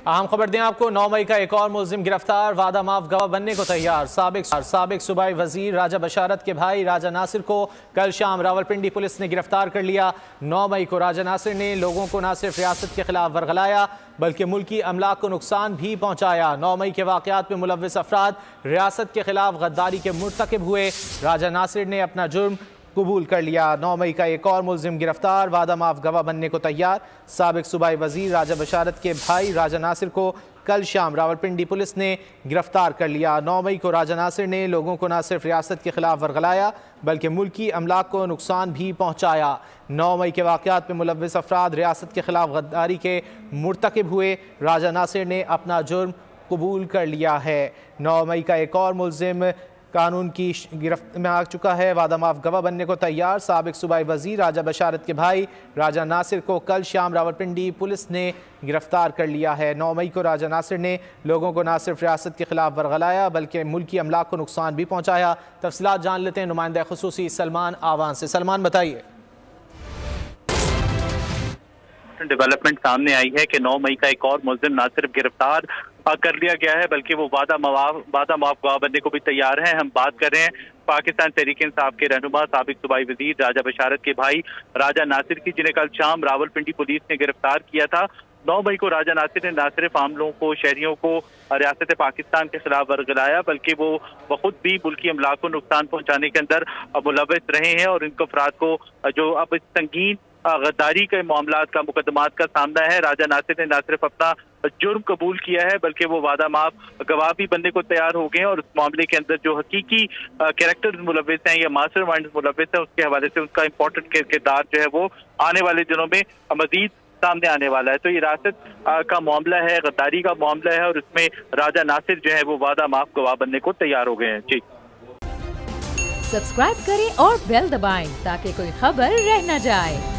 अहम खबर दें आपको, 9 मई का एक और मुलजिम गिरफ्तार, वादा माफ गवाह बनने को तैयार। साबिक सूबाई वजीर राजा बशारत के भाई राजा नासिर को कल शाम रावलपिंडी पुलिस ने गिरफ्तार कर लिया। 9 मई को राजा नासिर ने लोगों को न सिर्फ रियासत के खिलाफ वरगलाया बल्कि मुल्की अमलाक को नुकसान भी पहुँचाया। 9 मई के वाक़यात में मुलव्विस अफराद रियासत के खिलाफ गद्दारी के मुर्तकिब हुए। राजा नासिर ने अपना जुर्म कबूल कर लिया। 9 मई का एक और मुलजिम गिरफ्तार, वादा माफ गवाह बनने को तैयार। साबिक सूबाई वजीर राजा बशारत के भाई राजा नासिर को कल शाम रावलपिंडी पुलिस ने गिरफ्तार कर लिया। 9 मई को राजा नासिर ने लोगों को न सिर्फ रियासत के खिलाफ वरगलाया बल्कि मुल्की अमलाक को नुकसान भी पहुँचाया। 9 मई के वाक़यात में मुलव्विस अफराद रियासत के खिलाफ गद्दारी के मुर्तकिब हुए। राजा नासिर ने अपना जुर्म कबूल कर लिया है। 9 मई का एक और मुलजिम कानून की गिरफ्त में आ चुका है, वादा माफ गवाह बनने को तैयार। साबिक सूबाई वजीर राजा बशारत के भाई राजा नासिर को कल शाम रावलपिंडी पुलिस ने गिरफ्तार कर लिया है। 9 मई को राजा नासिर ने लोगों को न सिर्फ रियासत के खिलाफ वरगलाया बल्कि मुल्की अमलाक को नुकसान भी पहुँचाया। तफसीलात जान लेते हैं नुमाइंदा खुसूसी सलमान आवान से। सलमान, बताइए। डेवलपमेंट सामने आई है कि 9 मई का एक और मुलजिम न सिर्फ गिरफ्तार कर लिया गया है बल्कि वो वादा माफ गवाह बनने को भी तैयार है। हम बात कर रहे हैं पाकिस्तान तहरीक इंसाफ के रहनुमा साबिक सूबाई वजीर राजा बशारत के भाई राजा नासिर की, जिन्हें कल शाम रावलपिंडी पुलिस ने गिरफ्तार किया था। 9 मई को राजा नासिर ने न सिर्फ आम लोगों को, शहरियों को रियासत पाकिस्तान के खिलाफ वरगलाया बल्कि वो खुद भी मुल्की अमलाक को नुकसान पहुंचाने के अंदर मुलव्विस रहे हैं और इनको अफराद को जो अब संगीन गद्दारी के मामलात का मुकदमात का सामना है। राजा नासिर ने न सिर्फ अपना जुर्म कबूल किया है बल्कि वो वादा माफ गवाह भी बनने को तैयार हो गए हैं और उस मामले के अंदर जो हकीकी कैरेक्टर मुलव्विस हैं या मास्टर माइंड मुलव्विस हैं उसके हवाले से उनका इम्पोर्टेंट किरदार जो है वो आने वाले दिनों में मजीद सामने आने वाला है। तो ये रियासत का मामला है, गद्दारी का मामला है और उसमें राजा नासिर जो है वो वादा माफ गवाह बनने को तैयार हो गए हैं। जी, सब्सक्राइब करें और बेल दबाएं ताकि कोई खबर रह न जाए।